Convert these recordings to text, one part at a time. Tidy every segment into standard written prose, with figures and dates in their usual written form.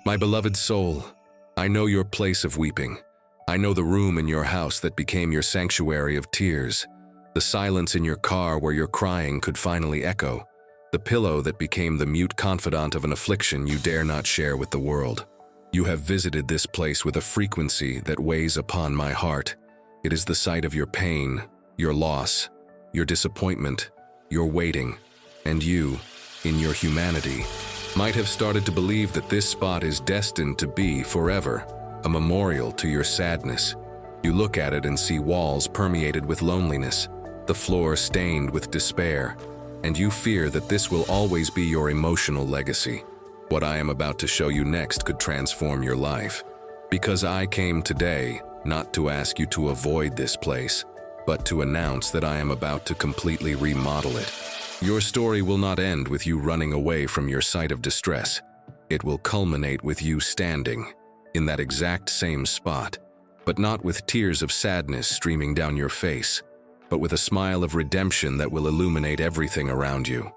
My beloved soul, I know your place of weeping. I know the room in your house that became your sanctuary of tears, the silence in your car where your crying could finally echo, the pillow that became the mute confidant of an affliction you dare not share with the world. You have visited this place with a frequency that weighs upon my heart. It is the site of your pain, your loss, your disappointment, your waiting, and you, in your humanity, might have started to believe that this spot is destined to be forever, a memorial to your sadness. You look at it and see walls permeated with loneliness, the floor stained with despair, and you fear that this will always be your emotional legacy. What I am about to show you next could transform your life. Because I came today not to ask you to avoid this place, but to announce that I am about to completely remodel it. Your story will not end with you running away from your site of distress. It will culminate with you standing in that exact same spot, but not with tears of sadness streaming down your face, but with a smile of redemption that will illuminate everything around you.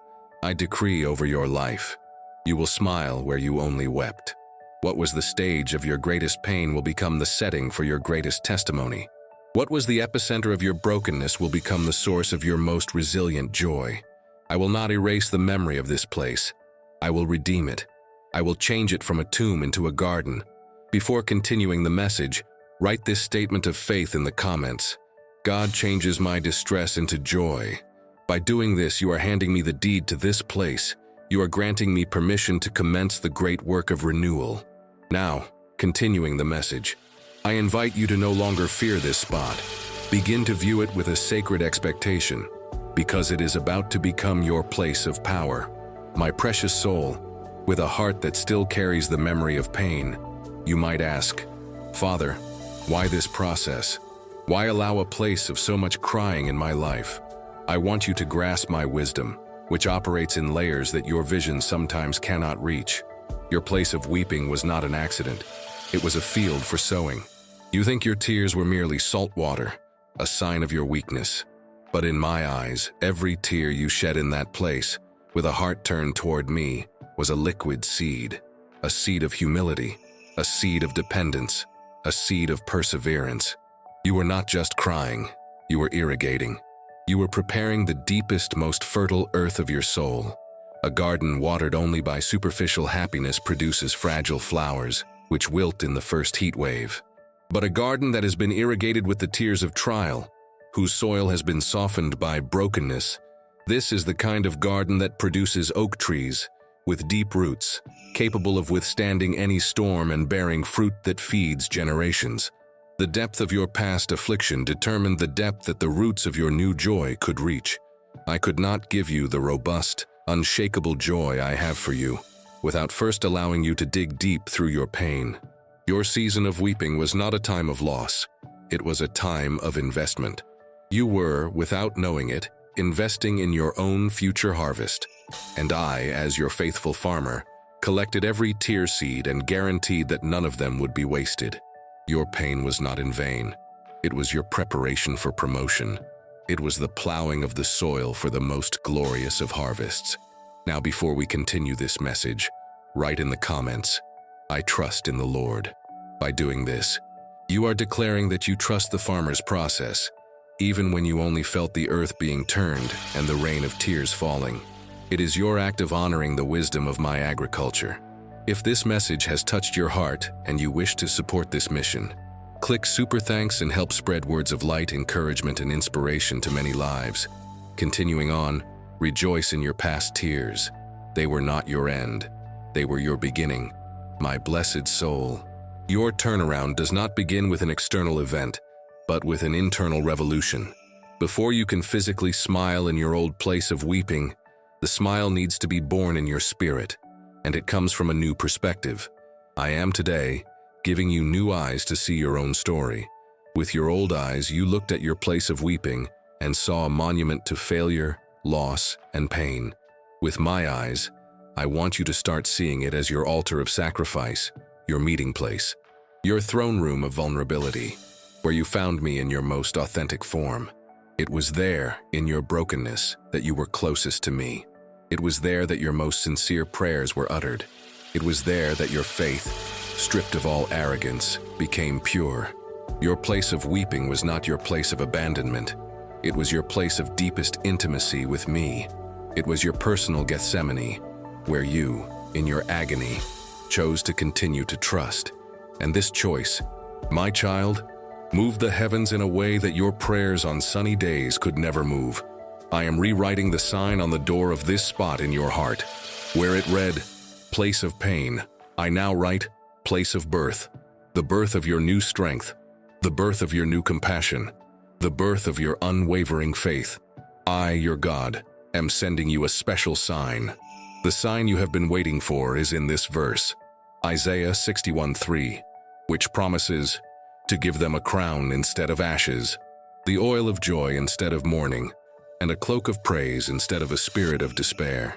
I decree over your life, you will smile where you only wept. What was the stage of your greatest pain will become the setting for your greatest testimony. What was the epicenter of your brokenness will become the source of your most resilient joy. I will not erase the memory of this place. I will redeem it. I will change it from a tomb into a garden. Before continuing the message, write this statement of faith in the comments. God changes my distress into joy. By doing this, you are handing me the deed to this place. You are granting me permission to commence the great work of renewal. Now, continuing the message, I invite you to no longer fear this spot. Begin to view it with a sacred expectation, because it is about to become your place of power. My precious soul, with a heart that still carries the memory of pain, you might ask, Father, why this process? Why allow a place of so much crying in my life? I want you to grasp my wisdom, which operates in layers that your vision sometimes cannot reach. Your place of weeping was not an accident. It was a field for sowing. You think your tears were merely salt water, a sign of your weakness. But in my eyes, every tear you shed in that place, with a heart turned toward me, was a liquid seed, a seed of humility, a seed of dependence, a seed of perseverance. You were not just crying, you were irrigating. You were preparing the deepest, most fertile earth of your soul. A garden watered only by superficial happiness produces fragile flowers, which wilt in the first heat wave. But a garden that has been irrigated with the tears of trial, whose soil has been softened by brokenness, this is the kind of garden that produces oak trees, with deep roots, capable of withstanding any storm and bearing fruit that feeds generations. The depth of your past affliction determined the depth that the roots of your new joy could reach. I could not give you the robust, unshakable joy I have for you, without first allowing you to dig deep through your pain. Your season of weeping was not a time of loss. It was a time of investment. You were, without knowing it, investing in your own future harvest. And I, as your faithful farmer, collected every tear seed and guaranteed that none of them would be wasted. Your pain was not in vain. It was your preparation for promotion. It was the plowing of the soil for the most glorious of harvests. Now, before we continue this message, write in the comments, I trust in the Lord. By doing this, you are declaring that you trust the farmer's process, even when you only felt the earth being turned and the rain of tears falling. It is your act of honoring the wisdom of my agriculture. If this message has touched your heart and you wish to support this mission, click Super Thanks and help spread words of light, encouragement, and inspiration to many lives. Continuing on, rejoice in your past tears. They were not your end. They were your beginning. My blessed soul, your turnaround does not begin with an external event, but with an internal revolution. Before you can physically smile in your old place of weeping, the smile needs to be born in your spirit, and it comes from a new perspective. I am today giving you new eyes to see your own story. With your old eyes, you looked at your place of weeping and saw a monument to failure, loss, and pain. With my eyes, I want you to start seeing it as your altar of sacrifice, your meeting place, your throne room of vulnerability, where you found me in your most authentic form. It was there, in your brokenness, that you were closest to me. It was there that your most sincere prayers were uttered. It was there that your faith, stripped of all arrogance, became pure. Your place of weeping was not your place of abandonment. It was your place of deepest intimacy with me. It was your personal Gethsemane, where you, in your agony, chose to continue to trust. And this choice, my child, moved the heavens in a way that your prayers on sunny days could never move. I am rewriting the sign on the door of this spot in your heart. Where it read, place of pain, I now write, place of birth. The birth of your new strength, the birth of your new compassion, the birth of your unwavering faith. I, your God, am sending you a special sign. The sign you have been waiting for is in this verse, Isaiah 61:3, which promises to give them a crown instead of ashes, the oil of joy instead of mourning, and a cloak of praise instead of a spirit of despair.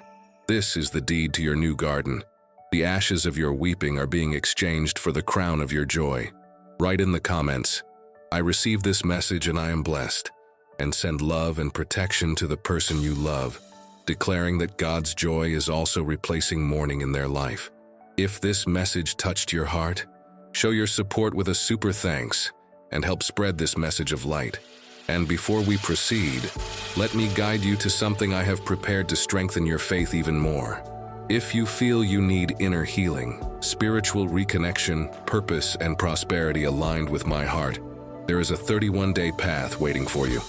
This is the deed to your new garden. The ashes of your weeping are being exchanged for the crown of your joy. Write in the comments, I receive this message and I am blessed, and send love and protection to the person you love, declaring that God's joy is also replacing mourning in their life. If this message touched your heart, show your support with a super thanks and help spread this message of light. And before we proceed, let me guide you to something I have prepared to strengthen your faith even more. If you feel you need inner healing, spiritual reconnection, purpose, and prosperity aligned with my heart, there is a 31-day path waiting for you.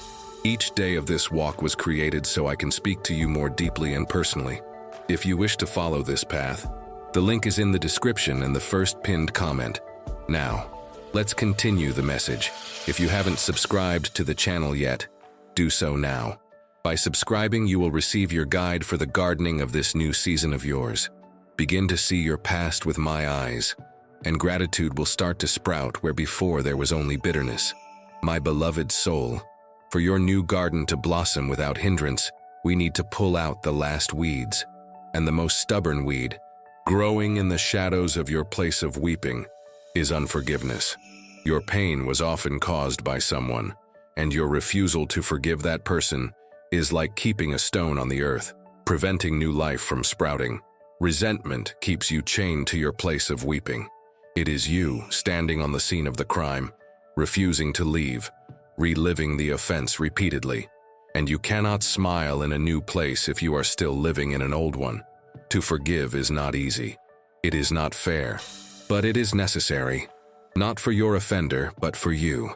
Each day of this walk was created so I can speak to you more deeply and personally. If you wish to follow this path, the link is in the description and the first pinned comment. Now, let's continue the message. If you haven't subscribed to the channel yet, do so now. By subscribing, you will receive your guide for the gardening of this new season of yours. Begin to see your past with my eyes, and gratitude will start to sprout where before there was only bitterness. My beloved soul, for your new garden to blossom without hindrance, we need to pull out the last weeds. And the most stubborn weed, growing in the shadows of your place of weeping, is unforgiveness. Your pain was often caused by someone, and your refusal to forgive that person is like keeping a stone on the earth, preventing new life from sprouting. Resentment keeps you chained to your place of weeping. It is you standing on the scene of the crime, refusing to leave, reliving the offense repeatedly. And you cannot smile in a new place if you are still living in an old one. To forgive is not easy. It is not fair, but it is necessary. Not for your offender, but for you.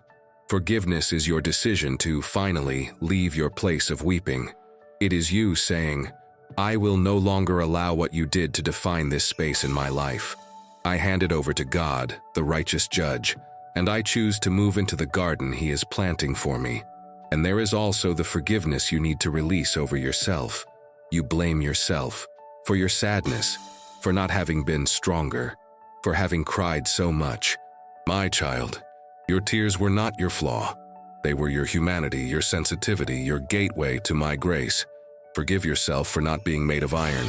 Forgiveness is your decision to finally leave your place of weeping. It is you saying, I will no longer allow what you did to define this space in my life. I hand it over to God, the righteous judge, and I choose to move into the garden He is planting for me. And there is also the forgiveness you need to release over yourself. You blame yourself for your sadness, for not having been stronger, for having cried so much. My child, your tears were not your flaw. They were your humanity, your sensitivity, your gateway to my grace. Forgive yourself for not being made of iron.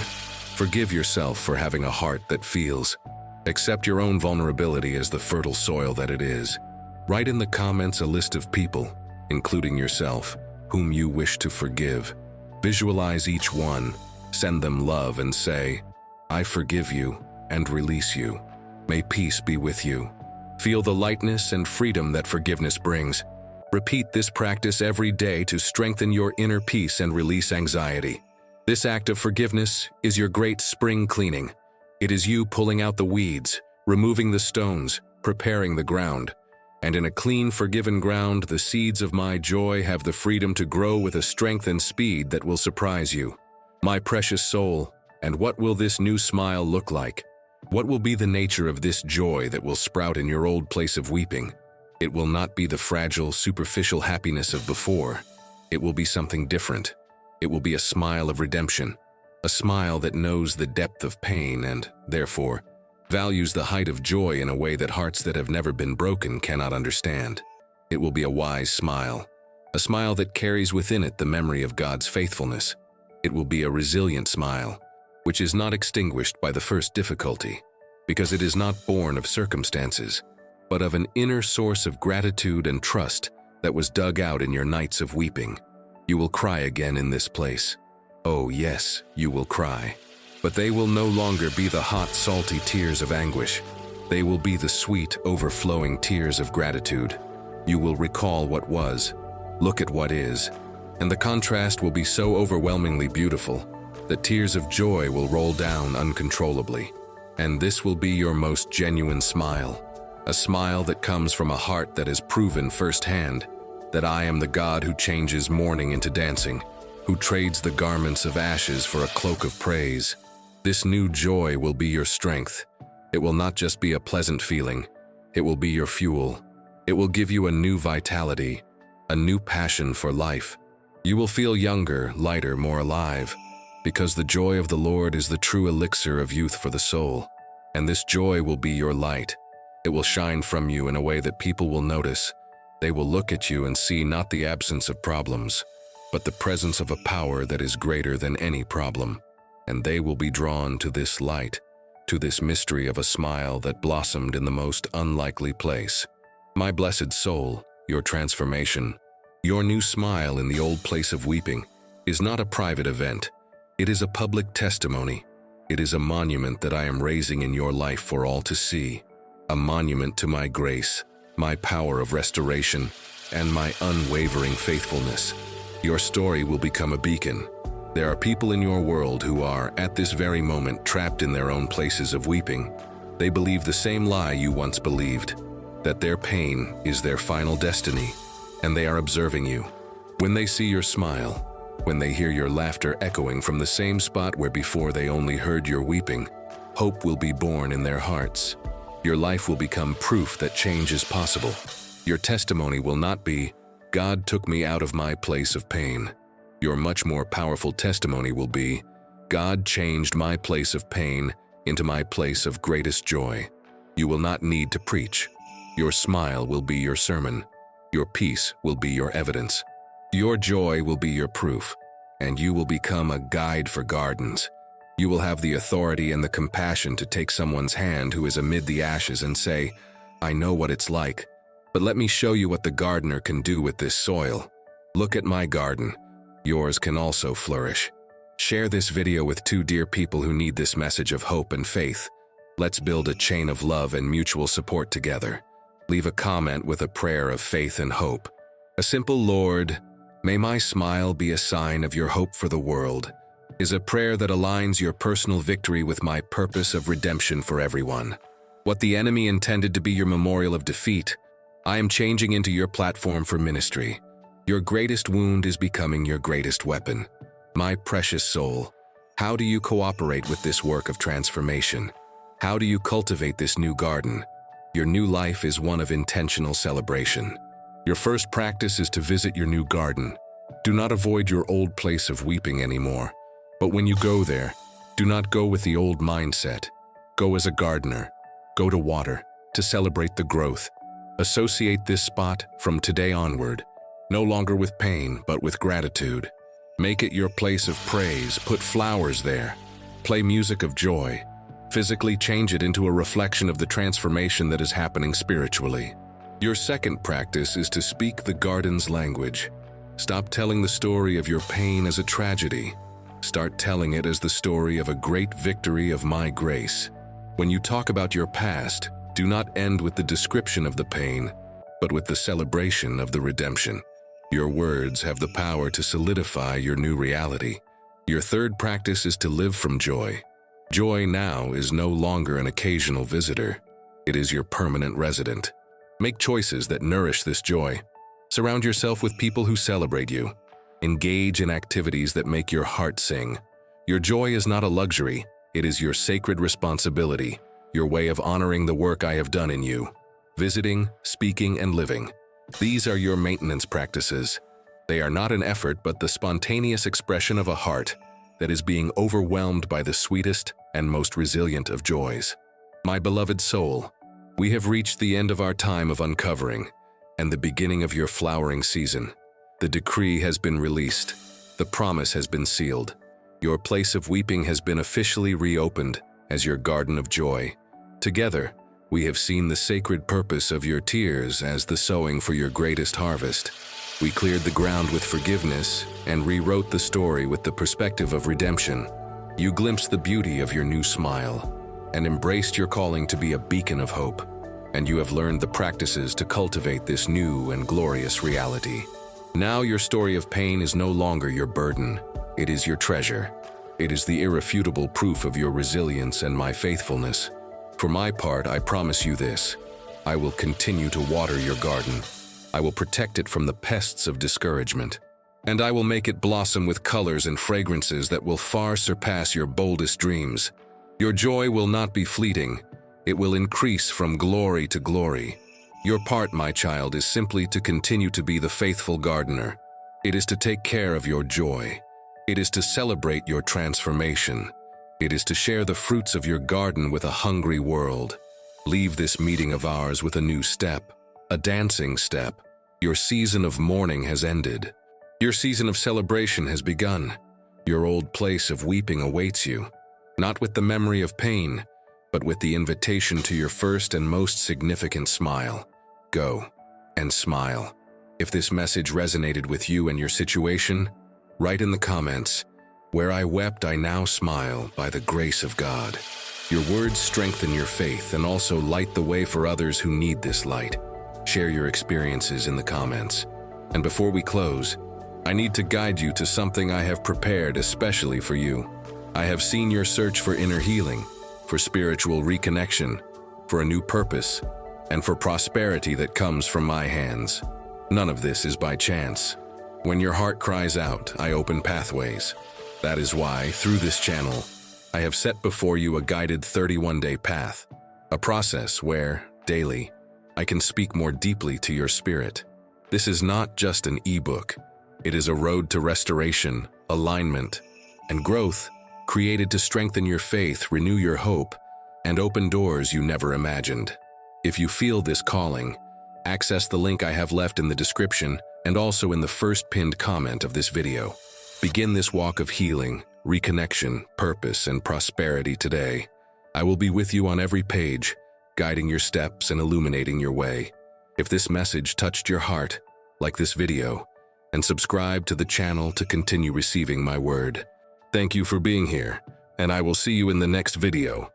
Forgive yourself for having a heart that feels. Accept your own vulnerability as the fertile soil that it is. Write in the comments a list of people, including yourself, whom you wish to forgive. Visualize each one, send them love and say, I forgive you and release you. May peace be with you. Feel the lightness and freedom that forgiveness brings. Repeat this practice every day to strengthen your inner peace and release anxiety. This act of forgiveness is your great spring cleaning. It is you pulling out the weeds, removing the stones, preparing the ground. And in a clean, forgiven ground, the seeds of my joy have the freedom to grow with a strength and speed that will surprise you. My precious soul, and what will this new smile look like? What will be the nature of this joy that will sprout in your old place of weeping? It will not be the fragile, superficial happiness of before. It will be something different. It will be a smile of redemption, a smile that knows the depth of pain and, therefore, values the height of joy in a way that hearts that have never been broken cannot understand. It will be a wise smile, a smile that carries within it the memory of God's faithfulness. It will be a resilient smile, which is not extinguished by the first difficulty, because it is not born of circumstances, but of an inner source of gratitude and trust that was dug out in your nights of weeping. You will cry again in this place. Oh yes, you will cry. But they will no longer be the hot, salty tears of anguish. They will be the sweet, overflowing tears of gratitude. You will recall what was, look at what is, and the contrast will be so overwhelmingly beautiful that tears of joy will roll down uncontrollably. And this will be your most genuine smile, a smile that comes from a heart that has proven firsthand that I am the God who changes mourning into dancing, who trades the garments of ashes for a cloak of praise. This new joy will be your strength. It will not just be a pleasant feeling, it will be your fuel. It will give you a new vitality, a new passion for life. You will feel younger, lighter, more alive, because the joy of the Lord is the true elixir of youth for the soul. And this joy will be your light. It will shine from you in a way that people will notice. They will look at you and see not the absence of problems, but the presence of a power that is greater than any problem. And they will be drawn to this light, to this mystery of a smile that blossomed in the most unlikely place. My blessed soul, your transformation, your new smile in the old place of weeping, is not a private event. It is a public testimony. It is a monument that I am raising in your life for all to see. A monument to my grace, my power of restoration, and my unwavering faithfulness. Your story will become a beacon. There are people in your world who are, at this very moment, trapped in their own places of weeping. They believe the same lie you once believed, that their pain is their final destiny, and they are observing you. When they see your smile, when they hear your laughter echoing from the same spot where before they only heard your weeping, hope will be born in their hearts. Your life will become proof that change is possible. Your testimony will not be, God took me out of my place of pain. Your much more powerful testimony will be, God changed my place of pain into my place of greatest joy. You will not need to preach. Your smile will be your sermon. Your peace will be your evidence. Your joy will be your proof, and you will become a guide for gardens. You will have the authority and the compassion to take someone's hand who is amid the ashes and say, I know what it's like, but let me show you what the gardener can do with this soil. Look at my garden. Yours can also flourish. Share this video with 2 dear people who need this message of hope and faith. Let's build a chain of love and mutual support together. Leave a comment with a prayer of faith and hope. A simple Lord, may my smile be a sign of your hope for the world, is a prayer that aligns your personal victory with my purpose of redemption for everyone. What the enemy intended to be your memorial of defeat, I am changing into your platform for ministry. Your greatest wound is becoming your greatest weapon. My precious soul, how do you cooperate with this work of transformation? How do you cultivate this new garden? Your new life is one of intentional celebration. Your first practice is to visit your new garden. Do not avoid your old place of weeping anymore. But when you go there, do not go with the old mindset. Go as a gardener. Go to water, to celebrate the growth. Associate this spot from today onward, no longer with pain, but with gratitude. Make it your place of praise. Put flowers there. Play music of joy. Physically change it into a reflection of the transformation that is happening spiritually. Your second practice is to speak the garden's language. Stop telling the story of your pain as a tragedy. Start telling it as the story of a great victory of my grace. When you talk about your past, do not end with the description of the pain, but with the celebration of the redemption. Your words have the power to solidify your new reality. Your third practice is to live from joy. Joy now is no longer an occasional visitor. It is your permanent resident. Make choices that nourish this joy. Surround yourself with people who celebrate you. Engage in activities that make your heart sing. Your joy is not a luxury. It is your sacred responsibility, your way of honoring the work I have done in you. Visiting, speaking, and living. These are your maintenance practices. They are not an effort, but the spontaneous expression of a heart that is being overwhelmed by the sweetest and most resilient of joys. My beloved soul, we have reached the end of our time of uncovering and the beginning of your flowering season. The decree has been released. The promise has been sealed. Your place of weeping has been officially reopened as your garden of joy. Together, we have seen the sacred purpose of your tears as the sowing for your greatest harvest. We cleared the ground with forgiveness and rewrote the story with the perspective of redemption. You glimpsed the beauty of your new smile and embraced your calling to be a beacon of hope, and you have learned the practices to cultivate this new and glorious reality. Now your story of pain is no longer your burden, it is your treasure. It is the irrefutable proof of your resilience and my faithfulness. For my part, I promise you this: I will continue to water your garden. I will protect it from the pests of discouragement. And I will make it blossom with colors and fragrances that will far surpass your boldest dreams. Your joy will not be fleeting. It will increase from glory to glory. Your part, my child, is simply to continue to be the faithful gardener. It is to take care of your joy. It is to celebrate your transformation. It is to share the fruits of your garden with a hungry world. Leave this meeting of ours with a new step, a dancing step. Your season of mourning has ended. Your season of celebration has begun. Your old place of weeping awaits you, not with the memory of pain, but with the invitation to your first and most significant smile. Go and smile. If this message resonated with you and your situation, write in the comments, "Where I wept, I now smile by the grace of God." Your words strengthen your faith and also light the way for others who need this light. Share your experiences in the comments. And before we close, I need to guide you to something I have prepared especially for you. I have seen your search for inner healing, for spiritual reconnection, for a new purpose, and for prosperity that comes from my hands. None of this is by chance. When your heart cries out, I open pathways. That is why, through this channel, I have set before you a guided 31-day path, a process where, daily, I can speak more deeply to your spirit. This is not just an ebook. It is a road to restoration, alignment, and growth, created to strengthen your faith, renew your hope, and open doors you never imagined. If you feel this calling, access the link I have left in the description and also in the first pinned comment of this video. Begin this walk of healing, reconnection, purpose, and prosperity today. I will be with you on every page, guiding your steps and illuminating your way. If this message touched your heart, like this video, and subscribe to the channel to continue receiving my word. Thank you for being here, and I will see you in the next video.